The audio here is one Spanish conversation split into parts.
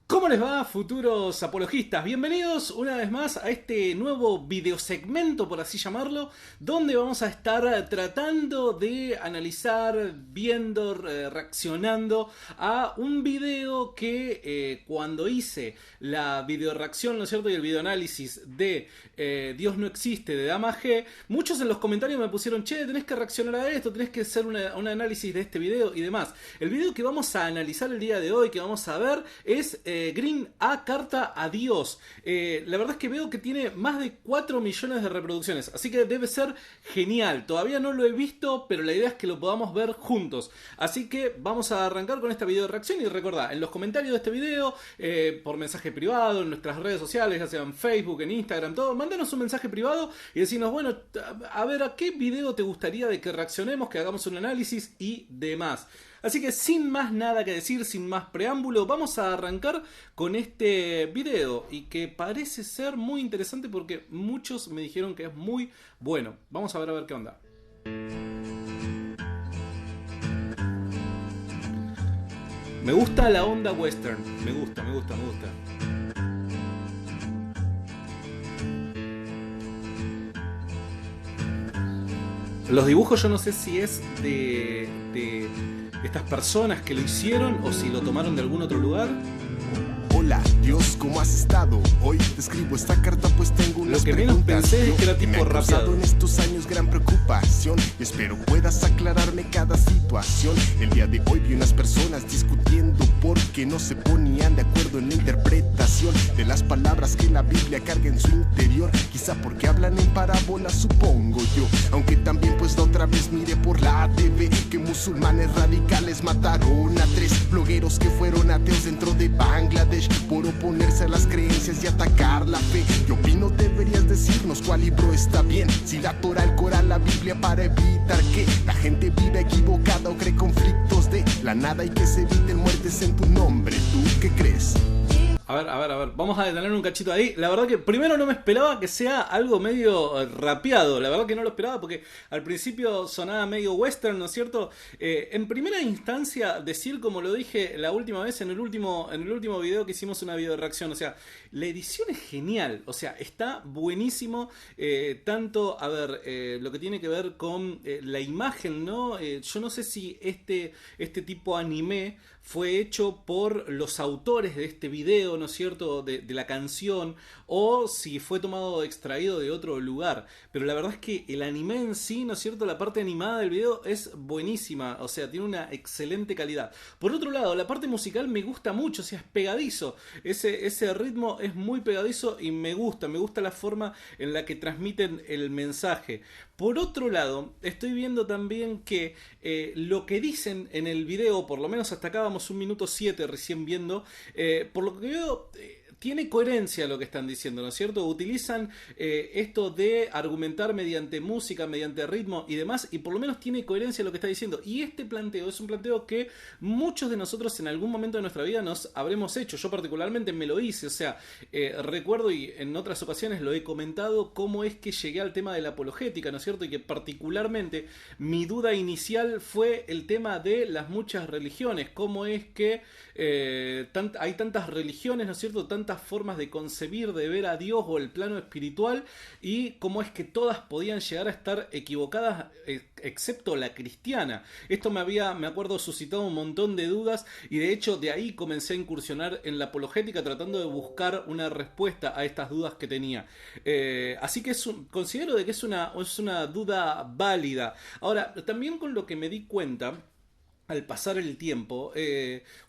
¿Cómo les va, futuros apologistas? Bienvenidos una vez más a este nuevo videosegmento, por así llamarlo, donde vamos a estar tratando de analizar, viendo, reaccionando a un video que cuando hice la videoreacción, ¿no es cierto? Y el videoanálisis de Dios no existe, de Dama G, muchos en los comentarios me pusieron, che, tenés que reaccionar a esto, tenés que hacer un análisis de este video y demás. El video que vamos a analizar el día de hoy, que vamos a ver, es Green A Carta a Dios. La verdad es que veo que tiene más de 4 millones de reproducciones, así que debe ser genial. Todavía no lo he visto, pero la idea es que lo podamos ver juntos. Así que vamos a arrancar con esta video reacción y recordá, en los comentarios de este video, por mensaje privado, en nuestras redes sociales, ya sea en Facebook, en Instagram, todo, mándanos un mensaje privado y decirnos, bueno, a ver, ¿a qué video te gustaría de que reaccionemos, que hagamos un análisis y demás? Así que sin más nada que decir, sin más preámbulo, vamos a arrancar con este video y que parece ser muy interesante porque muchos me dijeron que es muy bueno. Vamos a ver qué onda. Me gusta la onda western, me gusta. Los dibujos yo no sé si es de estas personas que lo hicieron o si lo tomaron de algún otro lugar. Hola, Dios, ¿cómo has estado? Hoy te escribo esta carta pues tengo unas Lo que menos preguntas. pensé es que era tipo me ha causado rapeado. en estos años gran preocupación. Espero puedas aclararme cada situación. El día de hoy vi unas personas discutiendo porque no se ponían de acuerdo en la interpretación de las palabras que la Biblia carga en su interior. Quizá porque hablan en parábolas, supongo yo. Aunque también pues la otra vez miré por la TV que musulmanes radicales mataron a 3 blogueros que fueron ateos dentro de Bangladesh por oponerse a las creencias y atacar la fe. Yo opino deberías decirnos cuál libro está bien, si la Torá, el Corán, la Biblia, para evitar que la gente viva equivocada o cree conflictos de la nada y que se eviten muertes en tu nombre. ¿Tú qué crees? A ver, vamos a detener un cachito ahí. La verdad que primero no me esperaba que sea algo medio rapeado. La verdad que no lo esperaba porque al principio sonaba medio western, ¿no es cierto? En primera instancia, decir como lo dije la última vez en el último video que hicimos una video reacción. O sea, la edición es genial. O sea, está buenísimo. Tanto, a ver, lo que tiene que ver con la imagen, ¿no? Yo no sé si este tipo anime fue hecho por los autores de este video, ¿no es cierto?, de la canción, o si fue tomado extraído de otro lugar. Pero la verdad es que el anime en sí, ¿no es cierto?, la parte animada del video es buenísima, o sea, tiene una excelente calidad. Por otro lado, la parte musical me gusta mucho, o sea, es pegadizo. Ese ritmo es muy pegadizo y me gusta la forma en la que transmiten el mensaje. Por otro lado, estoy viendo también que lo que dicen en el video, por lo menos hasta acá vamos 1 minuto 7 recién viendo, por lo que veo... tiene coherencia lo que están diciendo, ¿no es cierto? Utilizan esto de argumentar mediante música, mediante ritmo y demás, y por lo menos tiene coherencia lo que está diciendo. Y este planteo es un planteo que muchos de nosotros en algún momento de nuestra vida nos habremos hecho. Yo particularmente me lo hice, o sea, recuerdo y en otras ocasiones lo he comentado, cómo es que llegué al tema de la apologética, ¿no es cierto? Y que particularmente mi duda inicial fue el tema de las muchas religiones, cómo es que hay tantas religiones, ¿no es cierto? Tantas formas de concebir, de ver a Dios o el plano espiritual, y cómo es que todas podían llegar a estar equivocadas excepto la cristiana. Esto me acuerdo, suscitado un montón de dudas y de hecho de ahí comencé a incursionar en la apologética tratando de buscar una respuesta a estas dudas que tenía. Así que considero de que es una duda válida. Ahora, también con lo que me di cuenta al pasar el tiempo,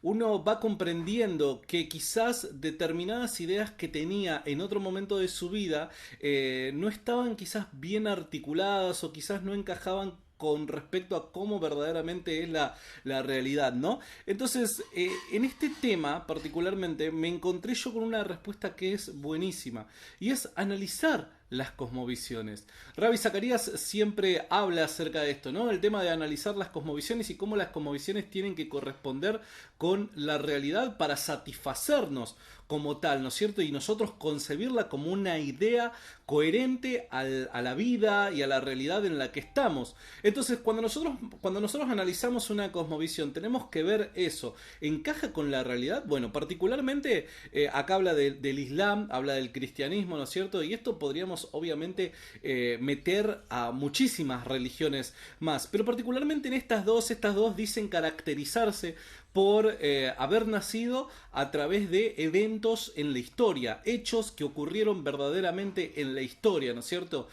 uno va comprendiendo que quizás determinadas ideas que tenía en otro momento de su vida no estaban quizás bien articuladas o quizás no encajaban con respecto a cómo verdaderamente es la realidad, ¿no? Entonces, en este tema particularmente me encontré yo con una respuesta que es buenísima y es analizar las cosmovisiones. Ravi Zacarías siempre habla acerca de esto, ¿no? El tema de analizar las cosmovisiones y cómo las cosmovisiones tienen que corresponder con la realidad para satisfacernos como tal, ¿no es cierto? Y nosotros concebirla como una idea coherente a la vida y a la realidad en la que estamos. Entonces, cuando nosotros analizamos una cosmovisión, tenemos que ver eso. ¿Encaja con la realidad? Bueno, particularmente acá habla del Islam, habla del cristianismo, ¿no es cierto? Y esto podríamos obviamente meter a muchísimas religiones más, pero particularmente en estas dos dicen caracterizarse por haber nacido a través de eventos en la historia, hechos que ocurrieron verdaderamente en la historia, ¿no es cierto?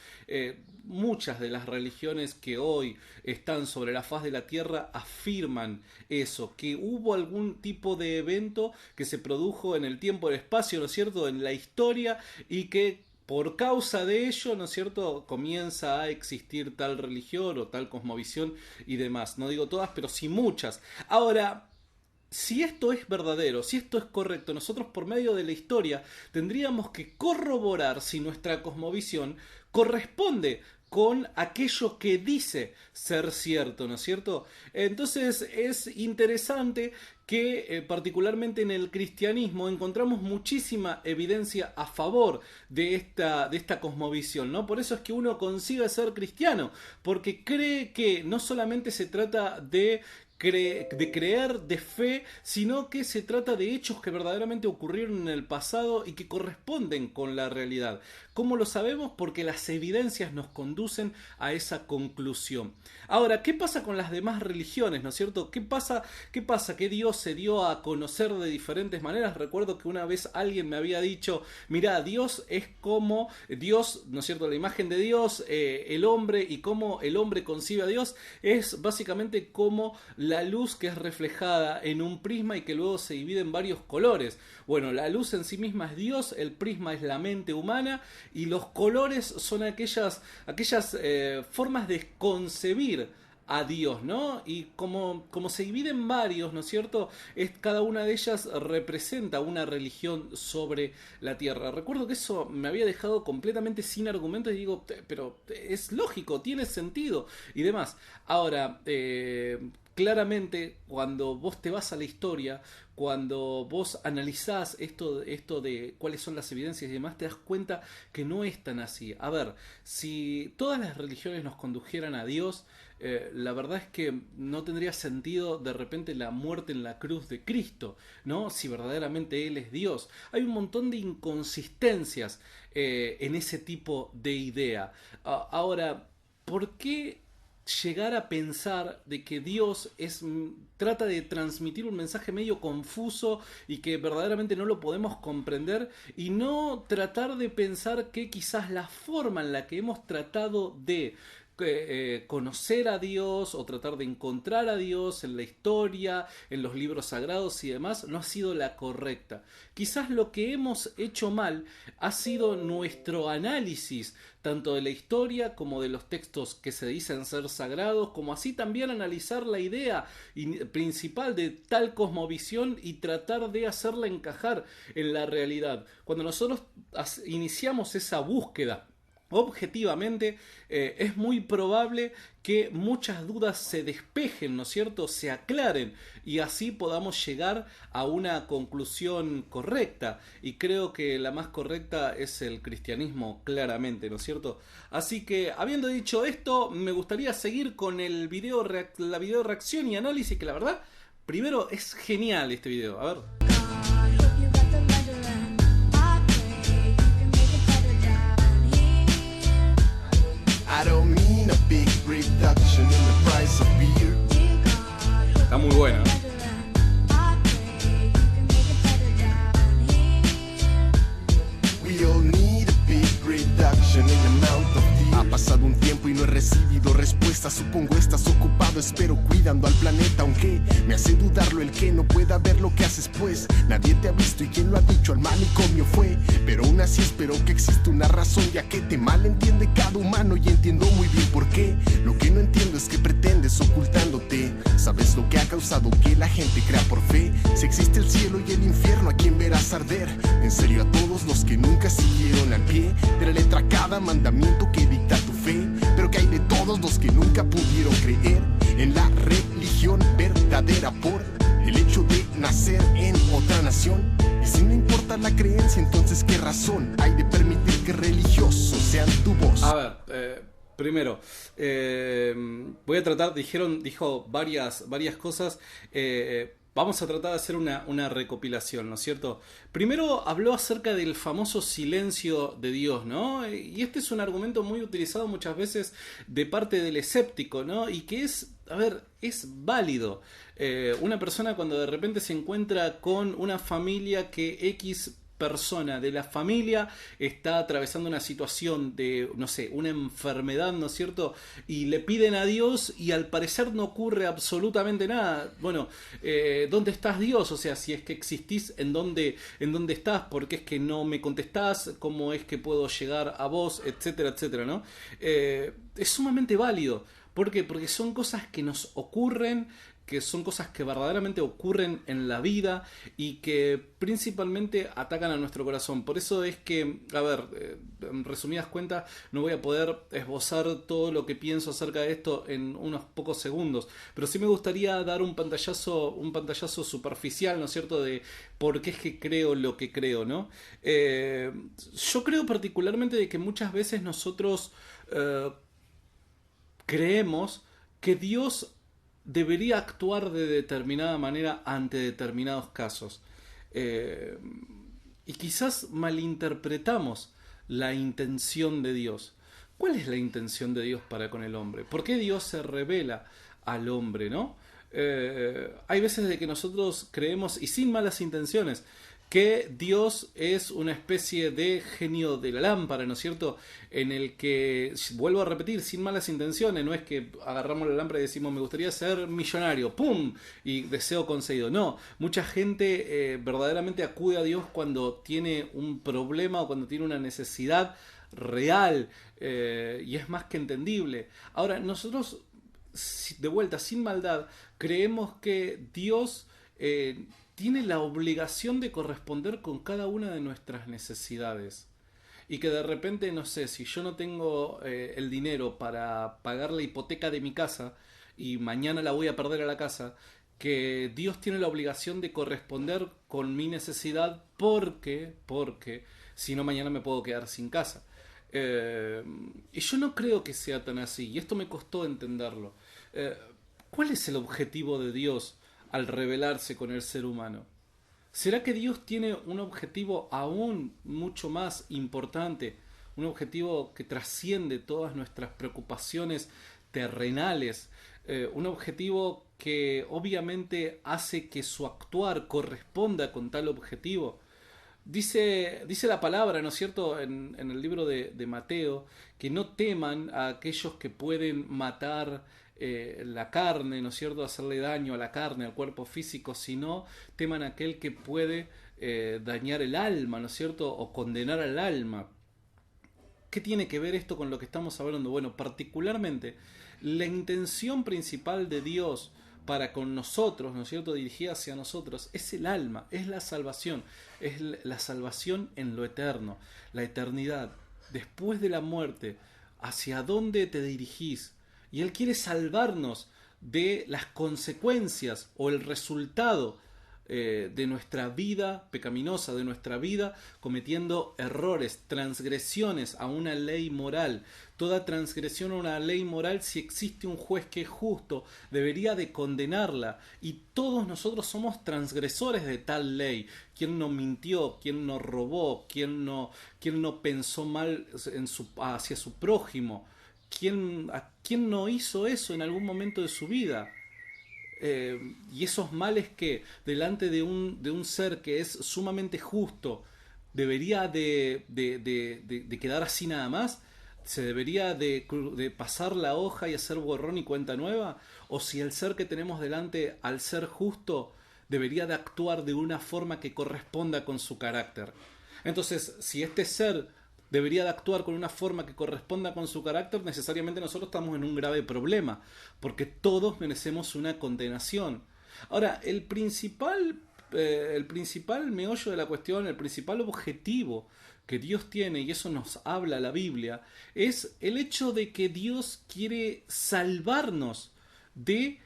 Muchas de las religiones que hoy están sobre la faz de la tierra afirman eso, que hubo algún tipo de evento que se produjo en el tiempo y el espacio, ¿no es cierto?, en la historia, y que por causa de ello, ¿no es cierto?, comienza a existir tal religión o tal cosmovisión y demás. No digo todas, pero sí muchas. Ahora, si esto es verdadero, si esto es correcto, nosotros por medio de la historia tendríamos que corroborar si nuestra cosmovisión corresponde con aquello que dice ser cierto, ¿no es cierto? Entonces es interesante que particularmente en el cristianismo encontramos muchísima evidencia a favor de esta cosmovisión, ¿no? Por eso es que uno consigue ser cristiano, porque cree que no solamente se trata de creer, de fe, sino que se trata de hechos que verdaderamente ocurrieron en el pasado y que corresponden con la realidad. ¿Cómo lo sabemos? Porque las evidencias nos conducen a esa conclusión. Ahora, ¿qué pasa con las demás religiones, no es cierto? ¿Qué pasa? Que Dios se dio a conocer de diferentes maneras. Recuerdo que una vez alguien me había dicho, mirá, Dios es como Dios, ¿no es cierto? La imagen de Dios, el hombre, y cómo el hombre concibe a Dios es básicamente como la luz que es reflejada en un prisma y que luego se divide en varios colores. Bueno, la luz en sí misma es Dios, el prisma es la mente humana y los colores son aquellas formas de concebir a Dios, ¿no? Y como se dividen en varios, ¿no es cierto? Cada una de ellas representa una religión sobre la tierra. Recuerdo que eso me había dejado completamente sin argumentos y digo, pero es lógico, tiene sentido y demás. Ahora, claramente, cuando vos te vas a la historia, cuando vos analizás esto de cuáles son las evidencias y demás, te das cuenta que no es tan así. A ver, si todas las religiones nos condujeran a Dios, la verdad es que no tendría sentido de repente la muerte en la cruz de Cristo, ¿no? Si verdaderamente Él es Dios. Hay un montón de inconsistencias en ese tipo de idea. Ahora, ¿por qué llegar a pensar de que Dios trata de transmitir un mensaje medio confuso y que verdaderamente no lo podemos comprender, y no tratar de pensar que quizás la forma en la que hemos tratado de conocer a Dios o tratar de encontrar a Dios en la historia, en los libros sagrados y demás, no ha sido la correcta? Quizás lo que hemos hecho mal ha sido nuestro análisis tanto de la historia como de los textos que se dicen ser sagrados, como así también analizar la idea principal de tal cosmovisión y tratar de hacerla encajar en la realidad. Cuando nosotros iniciamos esa búsqueda objetivamente, es muy probable que muchas dudas se despejen, ¿no es cierto?, se aclaren, y así podamos llegar a una conclusión correcta. Y creo que la más correcta es el cristianismo, claramente, ¿no es cierto? Así que, habiendo dicho esto, me gustaría seguir con el la video reacción y análisis, que la verdad, primero es genial este video. A ver. I don't mean a big reduction in the price of beer. Está muy buena. We all need a big reduction in the amount of beer. Ha pasado un tiempo y no he recibido respuesta. Supongo estás ocupado, espero cuidando al planeta. Aunque me hace dudarlo el que no pueda ver lo que haces, pues nadie te ha visto y quien lo ha dicho al manicomio fue. Pero aún así espero que exista una razón, ya que te malentiende cada humano y entiendo muy bien por qué. Lo que no entiendo es que pretendes ocultándote. ¿Sabes lo que ha causado que la gente crea por fe? Si existe el cielo y el infierno, ¿a quién verás arder? En serio, a todos los que nunca siguieron al pie de la letra cada mandamiento que dicta tu fe. Pero que hay de todos los que nunca pudieron creer en la religión verdadera por el hecho de nacer en otra nación. Y si no importa la la creencia, entonces ¿qué razón hay de permitir que religiosos sean tu voz? A ver, primero, voy a tratar, dijo varias cosas. Vamos a tratar de hacer una recopilación, ¿no es cierto? Primero habló acerca del famoso silencio de Dios, ¿no? Y este es un argumento muy utilizado muchas veces de parte del escéptico, ¿no? Y que es, a ver, es válido. Una persona cuando de repente se encuentra con una familia que X persona de la familia está atravesando una situación de, no sé, una enfermedad, ¿no es cierto? Y le piden a Dios y al parecer no ocurre absolutamente nada. Bueno, ¿dónde estás, Dios? O sea, si es que existís, ¿en dónde estás? ¿Por qué es que no me contestás? ¿Cómo es que puedo llegar a vos? Etcétera, etcétera, ¿no? Es sumamente válido. ¿Por qué? Porque son cosas que nos ocurren, que son cosas que verdaderamente ocurren en la vida y que principalmente atacan a nuestro corazón. Por eso es que, a ver, en resumidas cuentas, no voy a poder esbozar todo lo que pienso acerca de esto en unos pocos segundos, pero sí me gustaría dar un pantallazo superficial, ¿no es cierto?, de por qué es que creo lo que creo, ¿no? Yo creo particularmente de que muchas veces nosotros creemos que Dios debería actuar de determinada manera ante determinados casos. Eh, y quizás malinterpretamos la intención de Dios. ¿Cuál es la intención de Dios para con el hombre? ¿Por qué Dios se revela al hombre, no? Hay veces de que nosotros creemos, y sin malas intenciones, que Dios es una especie de genio de la lámpara, ¿no es cierto? En el que, vuelvo a repetir, sin malas intenciones, no es que agarramos la lámpara y decimos, me gustaría ser millonario, ¡pum! Y deseo concedido. No, mucha gente verdaderamente acude a Dios cuando tiene un problema o cuando tiene una necesidad real, y es más que entendible. Ahora, nosotros, de vuelta, sin maldad, creemos que Dios tiene la obligación de corresponder con cada una de nuestras necesidades. Y que de repente, no sé, si yo no tengo el dinero para pagar la hipoteca de mi casa y mañana la voy a perder a la casa, que Dios tiene la obligación de corresponder con mi necesidad porque si no mañana me puedo quedar sin casa. Y yo no creo que sea tan así, y esto me costó entenderlo. ¿Cuál es el objetivo de Dios al revelarse con el ser humano? ¿Será que Dios tiene un objetivo aún mucho más importante? Un objetivo que trasciende todas nuestras preocupaciones terrenales. Un objetivo que obviamente hace que su actuar corresponda con tal objetivo. Dice la palabra, ¿no es cierto?, en el libro de Mateo, que no teman a aquellos que pueden matar la carne, ¿no es cierto?, hacerle daño a la carne, al cuerpo físico, sino teman a aquel que puede dañar el alma, ¿no es cierto?, o condenar al alma. ¿Qué tiene que ver esto con lo que estamos hablando? Bueno, particularmente, la intención principal de Dios para con nosotros, ¿no es cierto?, dirigida hacia nosotros, es el alma, es la salvación en lo eterno, la eternidad, después de la muerte, hacia dónde te dirigís. Y Él quiere salvarnos de las consecuencias o el resultado de nuestra vida pecaminosa, de nuestra vida cometiendo errores, transgresiones a una ley moral. Toda transgresión a una ley moral, si existe un juez que es justo, debería de condenarla. Y todos nosotros somos transgresores de tal ley. ¿Quién no mintió? ¿Quién no robó? ¿Quién no pensó mal hacia su prójimo? ¿Quién no hizo eso en algún momento de su vida? Y esos males que delante de un ser que es sumamente justo debería de quedar así nada más, se debería de pasar la hoja y hacer borrón y cuenta nueva, o si el ser que tenemos delante, al ser justo, debería de actuar de una forma que corresponda con su carácter. Entonces, si este ser debería de actuar con una forma que corresponda con su carácter, necesariamente nosotros estamos en un grave problema, porque todos merecemos una condenación. Ahora, el principal meollo de la cuestión, el principal objetivo que Dios tiene, y eso nos habla la Biblia, es el hecho de que Dios quiere salvarnos de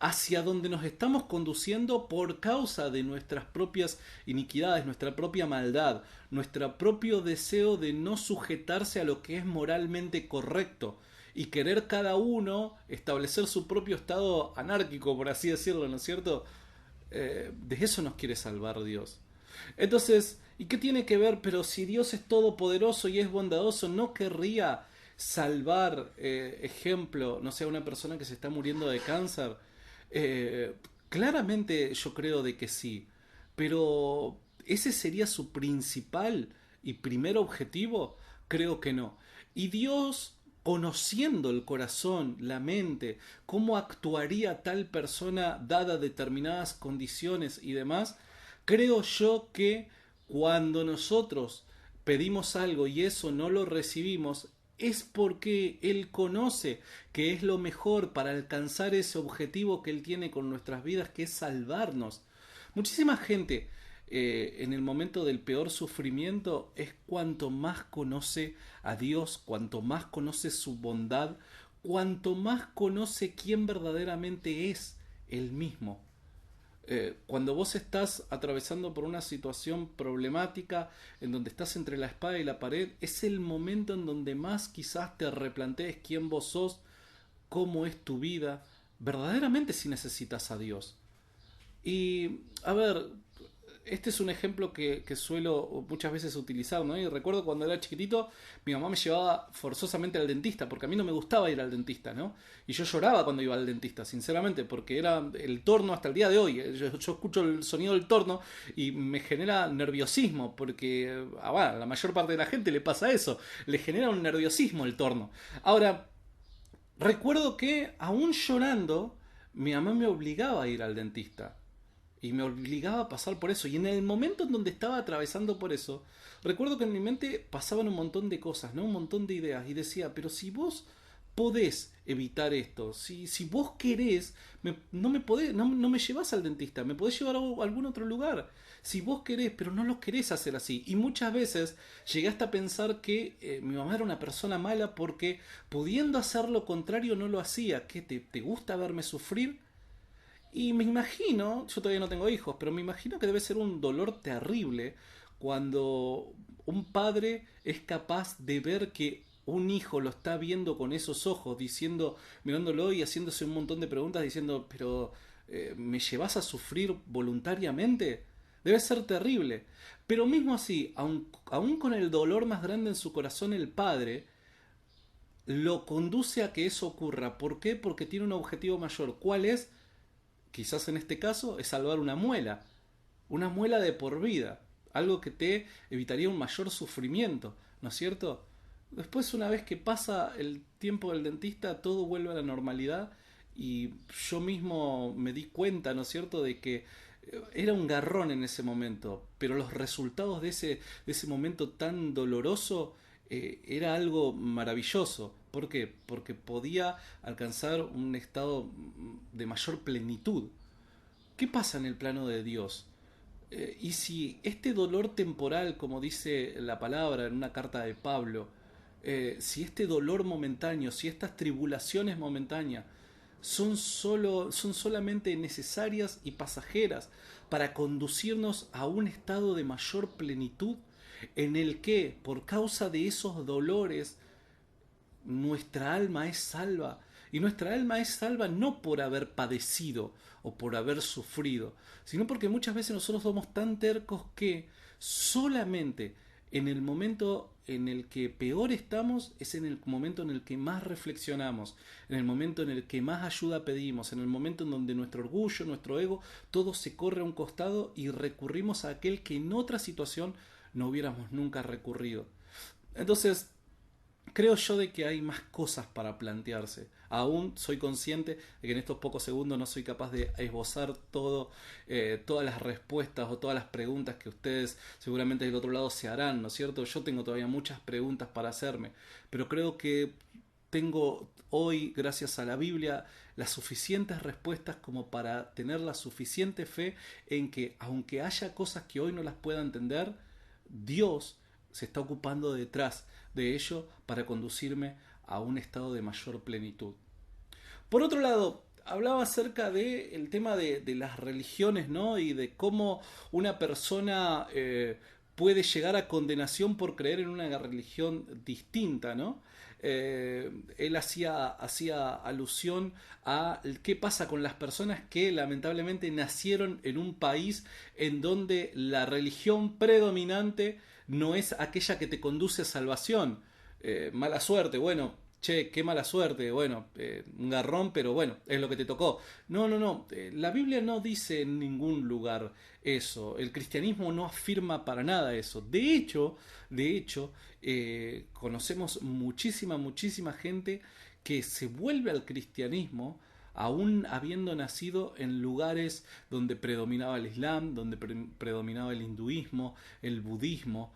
hacia donde nos estamos conduciendo por causa de nuestras propias iniquidades, nuestra propia maldad, nuestro propio deseo de no sujetarse a lo que es moralmente correcto y querer cada uno establecer su propio estado anárquico, por así decirlo, ¿no es cierto? De eso nos quiere salvar Dios. Entonces, ¿y qué tiene que ver? Pero si Dios es todopoderoso y es bondadoso, ¿no querría salvar, ejemplo, no sé, a una persona que se está muriendo de cáncer? Claramente yo creo de que sí, pero ¿ese sería su principal y primer objetivo? Creo que no. Y Dios, conociendo el corazón, la mente, cómo actuaría tal persona dada determinadas condiciones y demás, creo yo que cuando nosotros pedimos algo y eso no lo recibimos, es porque Él conoce que es lo mejor para alcanzar ese objetivo que Él tiene con nuestras vidas, que es salvarnos. Muchísima gente, en el momento del peor sufrimiento, es cuanto más conoce a Dios, cuanto más conoce su bondad, cuanto más conoce quién verdaderamente es Él mismo. Cuando vos estás atravesando por una situación problemática, en donde estás entre la espada y la pared, es el momento en donde más quizás te replantees quién vos sos, cómo es tu vida, verdaderamente si necesitas a Dios. Y, a ver, este es un ejemplo que suelo muchas veces utilizar, ¿no? Y recuerdo cuando era chiquitito, mi mamá me llevaba forzosamente al dentista, porque a mí no me gustaba ir al dentista, ¿no? Y yo lloraba cuando iba al dentista, sinceramente, porque era el torno hasta el día de hoy. Yo escucho el sonido del torno y me genera nerviosismo, porque bueno, a la mayor parte de la gente le pasa eso, le genera un nerviosismo el torno. Ahora, recuerdo que aún llorando, mi mamá me obligaba a ir al dentista y me obligaba a pasar por eso. Y en el momento en donde estaba atravesando por eso, recuerdo que en mi mente pasaban un montón de cosas, ¿no? Un montón de ideas. Y decía, pero si vos podés evitar esto, si vos querés, no me llevás al dentista, me podés llevar a algún otro lugar. Si vos querés, pero no lo querés hacer así. Y muchas veces llegué hasta a pensar que mi mamá era una persona mala porque pudiendo hacer lo contrario no lo hacía. ¿Qué te gusta verme sufrir? Y me imagino, yo todavía no tengo hijos, pero me imagino que debe ser un dolor terrible cuando un padre es capaz de ver que un hijo lo está viendo con esos ojos, diciendo, mirándolo y haciéndose un montón de preguntas, diciendo, pero ¿me llevas a sufrir voluntariamente? Debe ser terrible. Pero mismo así, aun con el dolor más grande en su corazón, el padre lo conduce a que eso ocurra. ¿Por qué? Porque tiene un objetivo mayor. ¿Cuál es? Quizás en este caso es salvar una muela de por vida, algo que te evitaría un mayor sufrimiento, ¿no es cierto? Después, una vez que pasa el tiempo del dentista, todo vuelve a la normalidad y yo mismo me di cuenta, ¿no es cierto?, de que era un garrón en ese momento, pero los resultados de ese momento tan doloroso era algo maravilloso. ¿Por qué? Porque podía alcanzar un estado de mayor plenitud. ¿Qué pasa en el plano de Dios? Y si este dolor temporal, como dice la palabra en una carta de Pablo, si este dolor momentáneo, si estas tribulaciones momentáneas son solamente necesarias y pasajeras para conducirnos a un estado de mayor plenitud en el que, por causa de esos dolores, nuestra alma es salva. Y nuestra alma es salva no por haber padecido o por haber sufrido, sino porque muchas veces nosotros somos tan tercos que solamente en el momento en el que peor estamos es en el momento en el que más reflexionamos, en el momento en el que más ayuda pedimos, en el momento en donde nuestro orgullo, nuestro ego, todo se corre a un costado y recurrimos a aquel que en otra situación no hubiéramos nunca recurrido. Entonces, creo yo de que hay más cosas para plantearse. Aún soy consciente de que en estos pocos segundos no soy capaz de esbozar todas las respuestas o todas las preguntas que ustedes seguramente del otro lado se harán, ¿no es cierto? Yo tengo todavía muchas preguntas para hacerme, pero creo que tengo hoy, gracias a la Biblia, las suficientes respuestas como para tener la suficiente fe en que, aunque haya cosas que hoy no las pueda entender, Dios se está ocupando detrás de ello para conducirme a un estado de mayor plenitud. Por otro lado, hablaba acerca del tema de las religiones, ¿no? Y de cómo una persona puede llegar a condenación por creer en una religión distinta, ¿no? Él hacía alusión a qué pasa con las personas que lamentablemente nacieron en un país en donde la religión predominante no es aquella que te conduce a salvación. Mala suerte, bueno, che, qué mala suerte, bueno, un garrón, pero bueno, es lo que te tocó. No, no, no, la Biblia no dice en ningún lugar eso, el cristianismo no afirma para nada eso. De hecho, conocemos muchísima gente que se vuelve al cristianismo aún habiendo nacido en lugares donde predominaba el Islam, donde predominaba el hinduismo, el budismo.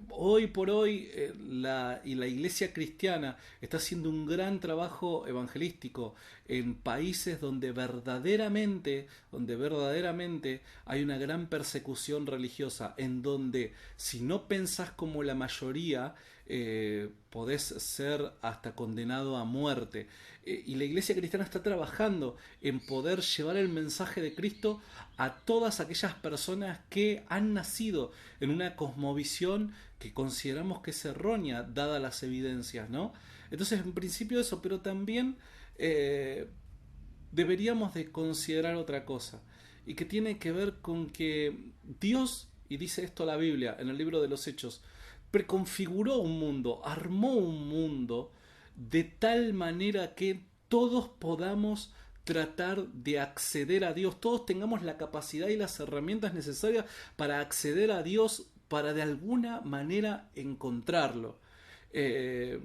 Hoy por hoy la iglesia cristiana está haciendo un gran trabajo evangelístico en países donde verdaderamente hay una gran persecución religiosa, en donde si no pensás como la mayoría, podés ser hasta condenado a muerte. Y la iglesia cristiana está trabajando en poder llevar el mensaje de Cristo a todas aquellas personas que han nacido en una cosmovisión que consideramos que es errónea, dadas las evidencias, ¿no? Entonces, en principio eso, pero también deberíamos de considerar otra cosa, y que tiene que ver con que Dios, y dice esto la Biblia en el libro de los Hechos, preconfiguró un mundo, armó un mundo de tal manera que todos podamos tratar de acceder a Dios, todos tengamos la capacidad y las herramientas necesarias para acceder a Dios, para de alguna manera encontrarlo. Eh,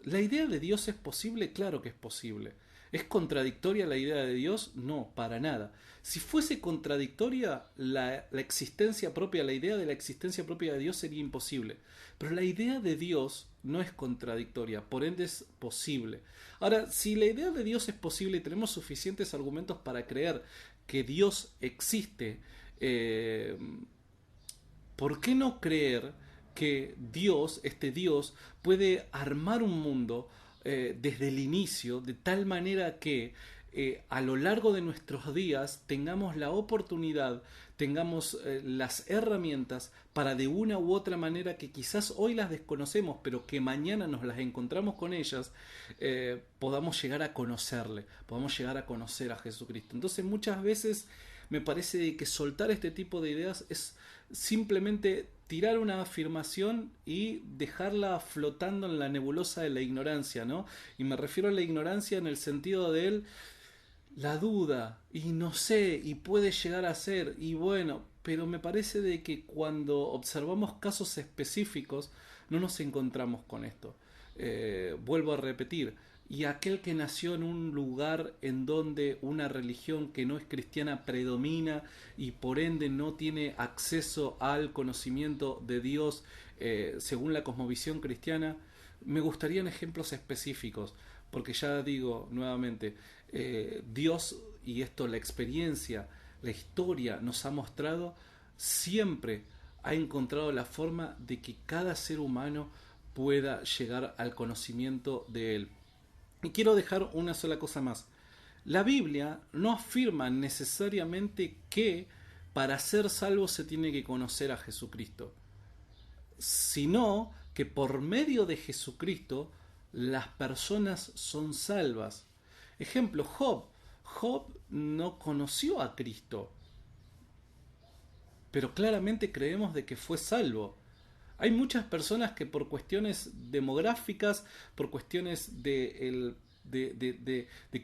¿La idea de Dios es posible? Claro que es posible. ¿Es contradictoria la idea de Dios? No, para nada. Si fuese contradictoria la existencia propia, la idea de la existencia propia de Dios sería imposible. Pero la idea de Dios no es contradictoria, por ende es posible. Ahora, si la idea de Dios es posible y tenemos suficientes argumentos para creer que Dios existe, ¿por qué no creer que Dios, este Dios, puede armar un mundo desde el inicio, de tal manera que a lo largo de nuestros días tengamos la oportunidad, tengamos las herramientas para de una u otra manera que quizás hoy las desconocemos, pero que mañana nos las encontramos con ellas, podamos llegar a conocerle, podamos llegar a conocer a Jesucristo? Entonces muchas veces me parece que soltar este tipo de ideas es simplemente tirar una afirmación y dejarla flotando en la nebulosa de la ignorancia, ¿no? Y me refiero a la ignorancia en el sentido de la duda, y no sé, y puede llegar a ser, y bueno, pero me parece de que cuando observamos casos específicos no nos encontramos con esto. Vuelvo a repetir, y aquel que nació en un lugar en donde una religión que no es cristiana predomina y por ende no tiene acceso al conocimiento de Dios según la cosmovisión cristiana, me gustarían ejemplos específicos, porque ya digo nuevamente, Dios, y esto la experiencia, la historia nos ha mostrado, siempre ha encontrado la forma de que cada ser humano pueda llegar al conocimiento de Él. Y quiero dejar una sola cosa más. La Biblia no afirma necesariamente que para ser salvo se tiene que conocer a Jesucristo, sino que por medio de Jesucristo las personas son salvas. Ejemplo, Job. Job no conoció a Cristo, pero claramente creemos de que fue salvo. Hay muchas personas que por cuestiones demográficas, por cuestiones de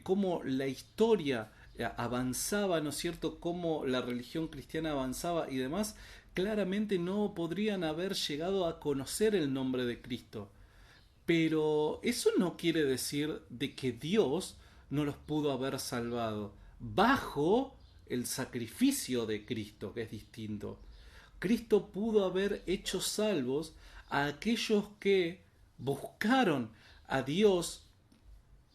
cómo la historia avanzaba, ¿no es cierto?, cómo la religión cristiana avanzaba y demás, claramente no podrían haber llegado a conocer el nombre de Cristo. Pero eso no quiere decir de que Dios no los pudo haber salvado bajo el sacrificio de Cristo, que es distinto. Cristo pudo haber hecho salvos a aquellos que buscaron a Dios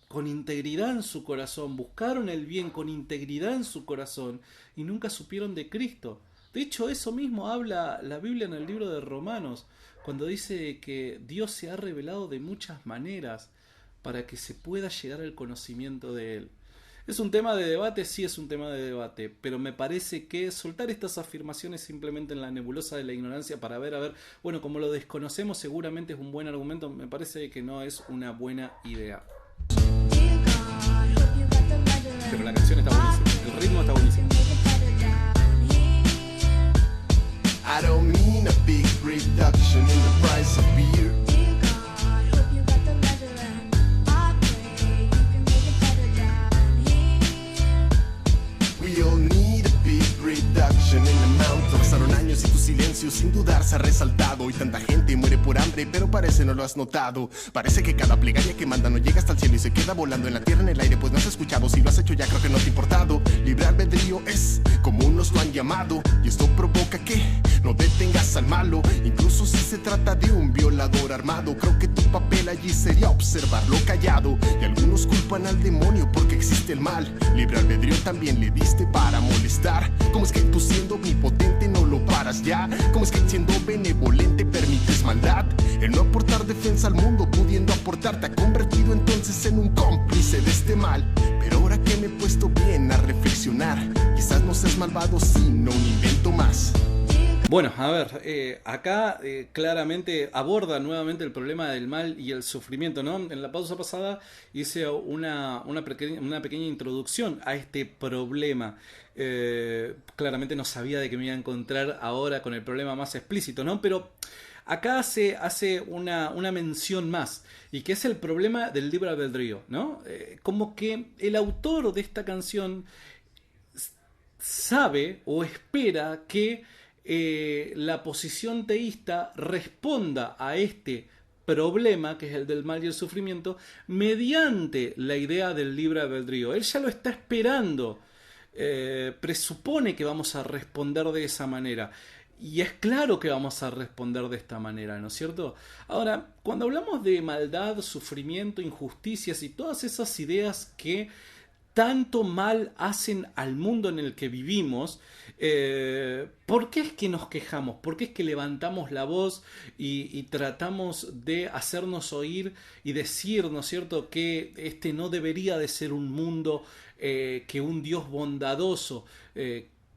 con integridad en su corazón, buscaron el bien con integridad en su corazón y nunca supieron de Cristo. De hecho, eso mismo habla la Biblia en el libro de Romanos, cuando dice que Dios se ha revelado de muchas maneras para que se pueda llegar al conocimiento de Él. ¿Es un tema de debate? Sí, es un tema de debate, pero me parece que soltar estas afirmaciones simplemente en la nebulosa de la ignorancia para ver, a ver, bueno, como lo desconocemos seguramente es un buen argumento, me parece que no es una buena idea. Pero la canción está buenísima, el ritmo está buenísimo. I don't mean a big reduction in the price of beer. We all need a big reduction in the amount. Pasaron años y tu silencio sin dudar se ha resaltado. Y tanta gente muere por hambre, pero parece no lo has notado. Parece que cada plegaria que manda no llega hasta el cielo y se queda volando en la tierra, en el aire, pues no has escuchado. Si lo has hecho ya creo que no te ha importado. Libre albedrío es como unos lo han llamado, y esto provoca que no detengas al malo, incluso si se trata de un violador armado. Creo que tu papel allí sería observarlo callado. Y algunos culpan al demonio porque existe el mal. Libre albedrío también le diste para molestar. ¿Cómo es que tú siendo omnipotente no lo paras ya? ¿Cómo es que siendo benevolente permites maldad? El no aportar defensa al mundo pudiendo aportar te ha convertido entonces en un cómplice de este mal. Pero ahora que me he puesto bien a reflexionar, quizás no seas malvado sino un invento más. Bueno, a ver, acá claramente aborda nuevamente el problema del mal y el sufrimiento, ¿no? En la pausa pasada hice una pequeña introducción a este problema. Claramente no sabía de que me iba a encontrar ahora con el problema más explícito, ¿no? Pero acá hace una mención más, y que es el problema del libre albedrío, ¿no? Como que el autor de esta canción sabe o espera que la posición teísta responda a este problema, que es el del mal y el sufrimiento, mediante la idea del libre albedrío. Él ya lo está esperando, presupone que vamos a responder de esa manera. Y es claro que vamos a responder de esta manera, ¿no es cierto? Ahora, cuando hablamos de maldad, sufrimiento, injusticias y todas esas ideas que tanto mal hacen al mundo en el que vivimos, ¿por qué es que nos quejamos? ¿Por qué es que levantamos la voz y tratamos de hacernos oír y decir, ¿no es cierto?, que este no debería de ser un mundo que un Dios bondadoso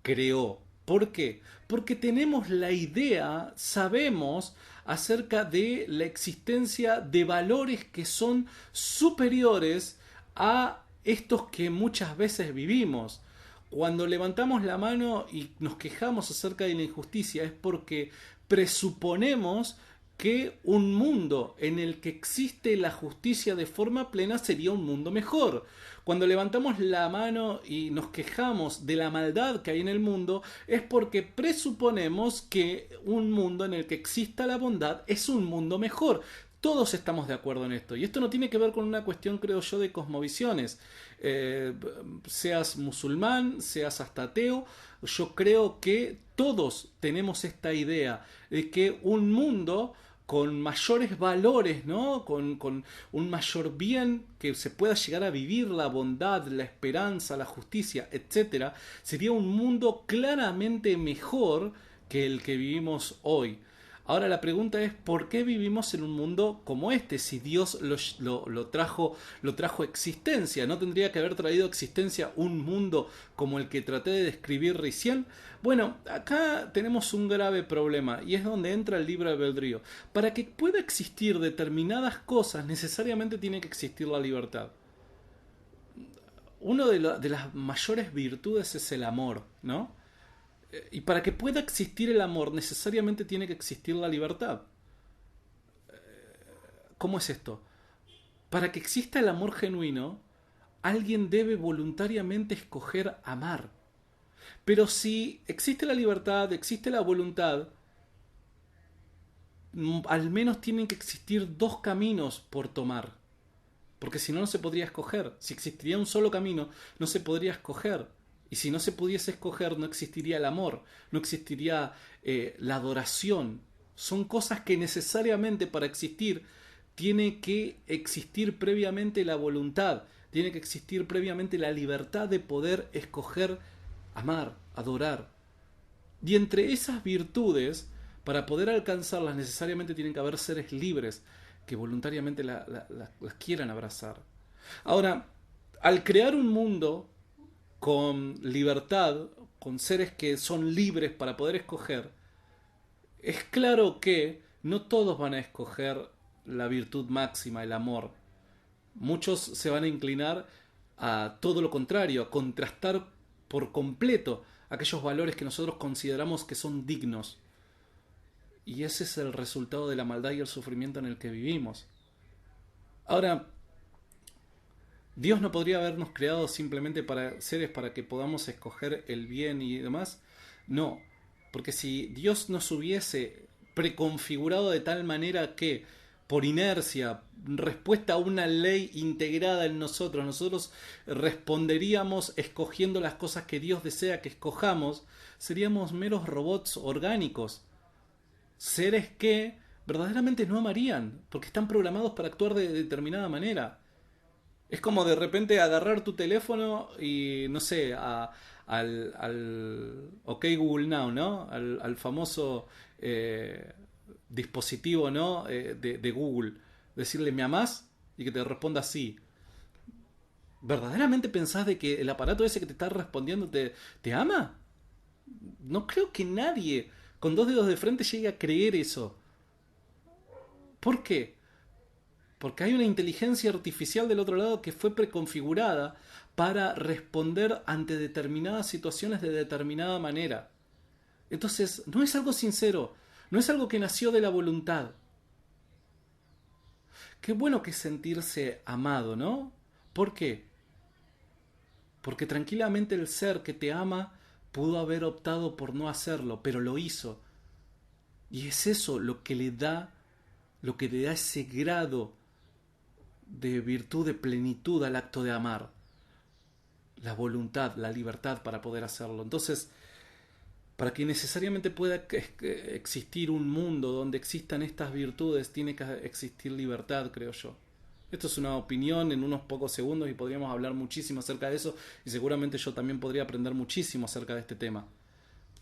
creó? ¿Por qué? Porque tenemos la idea, sabemos acerca de la existencia de valores que son superiores a estos que muchas veces vivimos. Cuando levantamos la mano y nos quejamos acerca de la injusticia es porque presuponemos que un mundo en el que existe la justicia de forma plena sería un mundo mejor. Cuando levantamos la mano y nos quejamos de la maldad que hay en el mundo es porque presuponemos que un mundo en el que exista la bondad es un mundo mejor. Todos estamos de acuerdo en esto. Y esto no tiene que ver con una cuestión, creo yo, de cosmovisiones. Seas musulmán, seas hasta ateo, yo creo que todos tenemos esta idea de que un mundo con mayores valores, ¿no? Con un mayor bien que se pueda llegar a vivir, la bondad, la esperanza, la justicia, etcétera, sería un mundo claramente mejor que el que vivimos hoy. Ahora la pregunta es, ¿por qué vivimos en un mundo como este? Si Dios lo trajo a existencia, ¿no tendría que haber traído a existencia un mundo como el que traté de describir recién? Bueno, acá tenemos un grave problema, y es donde entra el libre albedrío. Para que pueda existir determinadas cosas, necesariamente tiene que existir la libertad. Una de las mayores virtudes es el amor, ¿no? Y para que pueda existir el amor, necesariamente tiene que existir la libertad. ¿Cómo es esto? Para que exista el amor genuino, alguien debe voluntariamente escoger amar. Pero si existe la libertad, existe la voluntad, al menos tienen que existir dos caminos por tomar. Porque si no, no se podría escoger. Si existiría un solo camino, no se podría escoger. Y si no se pudiese escoger, no existiría el amor, no existiría la adoración. Son cosas que necesariamente para existir tiene que existir previamente la voluntad, tiene que existir previamente la libertad de poder escoger amar, adorar. Y entre esas virtudes, para poder alcanzarlas, necesariamente tienen que haber seres libres que voluntariamente las quieran abrazar. Ahora, al crear un mundo con libertad, con seres que son libres para poder escoger, es claro que no todos van a escoger la virtud máxima, el amor. Muchos se van a inclinar a todo lo contrario, a contrastar por completo aquellos valores que nosotros consideramos que son dignos. Y ese es el resultado de la maldad y el sufrimiento en el que vivimos. Ahora, Dios no podría habernos creado simplemente para seres para que podamos escoger el bien y demás. No, porque si Dios nos hubiese preconfigurado de tal manera que, por inercia, respuesta a una ley integrada en nosotros responderíamos escogiendo las cosas que Dios desea que escojamos, seríamos meros robots orgánicos. Seres que verdaderamente no amarían, porque están programados para actuar de determinada manera. Es como de repente agarrar tu teléfono y, no sé, al OK Google Now, ¿no? Al famoso dispositivo, ¿no? de Google. Decirle, ¿me amás? Y que te responda sí. ¿Verdaderamente pensás de que el aparato ese que te está respondiendo te ama? No creo que nadie con 2 dedos de frente llegue a creer eso. ¿Por qué? Porque hay una inteligencia artificial del otro lado que fue preconfigurada para responder ante determinadas situaciones de determinada manera. Entonces, no es algo sincero, no es algo que nació de la voluntad. Qué bueno que es sentirse amado, ¿no? ¿Por qué? Porque tranquilamente el ser que te ama pudo haber optado por no hacerlo, pero lo hizo. Y es eso lo que le da ese grado de virtud, de plenitud al acto de amar. La voluntad, la libertad para poder hacerlo. Entonces, para que necesariamente pueda existir un mundo donde existan estas virtudes, tiene que existir libertad, creo yo. Esto es una opinión en unos pocos segundos y podríamos hablar muchísimo acerca de eso, y seguramente yo también podría aprender muchísimo acerca de este tema.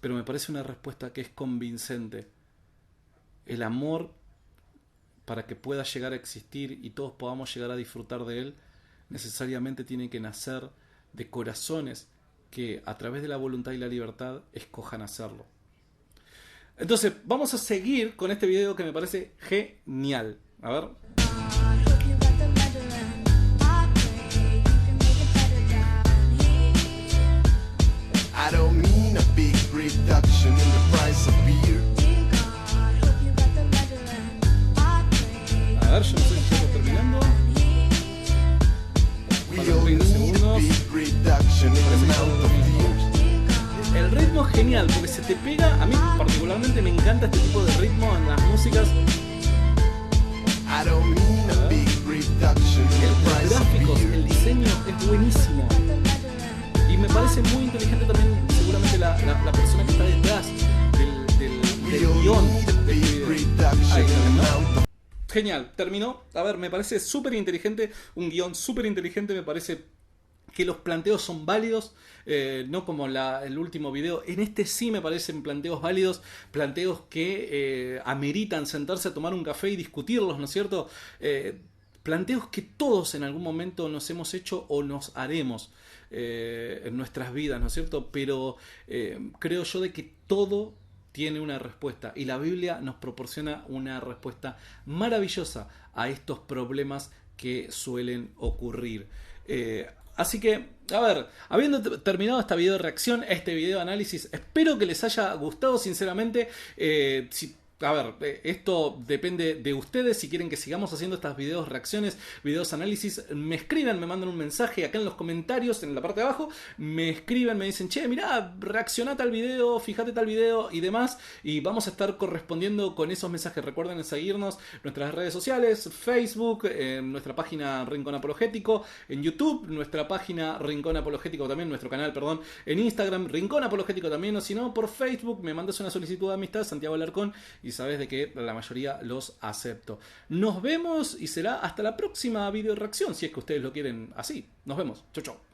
Pero me parece una respuesta que es convincente. El amor, para que pueda llegar a existir y todos podamos llegar a disfrutar de él, necesariamente tiene que nacer de corazones que a través de la voluntad y la libertad escojan hacerlo. Entonces, vamos a seguir con este video que me parece genial. A ver. I don't mean a big reduction in the price of beer. A ver, yo no sé si estamos terminando. Faltan 30 segundos. El ritmo es genial porque se te pega. A mí particularmente me encanta este tipo de ritmo en las músicas. Los gráficos, el diseño es buenísimo. Y me parece muy inteligente también seguramente la persona que está detrás del guión de este video. Ahí está, ¿no? Genial, terminó. A ver, me parece súper inteligente, un guión súper inteligente, me parece que los planteos son válidos, no como el último video. En este sí me parecen planteos válidos, planteos que ameritan sentarse a tomar un café y discutirlos, ¿no es cierto? Planteos que todos en algún momento nos hemos hecho o nos haremos en nuestras vidas, ¿no es cierto? Pero creo yo de que todo tiene una respuesta y la Biblia nos proporciona una respuesta maravillosa a estos problemas que suelen ocurrir. Así que, a ver, habiendo terminado esta video reacción, este video análisis, espero que les haya gustado sinceramente. A ver, esto depende de ustedes. Si quieren que sigamos haciendo estas videos reacciones, videos análisis, me escriben, me mandan un mensaje acá en los comentarios, en la parte de abajo. Me escriben, me dicen, che, mirá, reacciona tal video, fíjate tal video y demás. Y vamos a estar correspondiendo con esos mensajes. Recuerden seguirnos en nuestras redes sociales, Facebook, en nuestra página Rincón Apologético, en YouTube, nuestra página Rincón Apologético también, nuestro canal, perdón, en Instagram, Rincón Apologético también, o si no, por Facebook, me mandas una solicitud de amistad, Santiago Alarcón, y sabes de que la mayoría los acepto. Nos vemos y será hasta la próxima video reacción, si es que ustedes lo quieren así. Nos vemos. Chau, chau.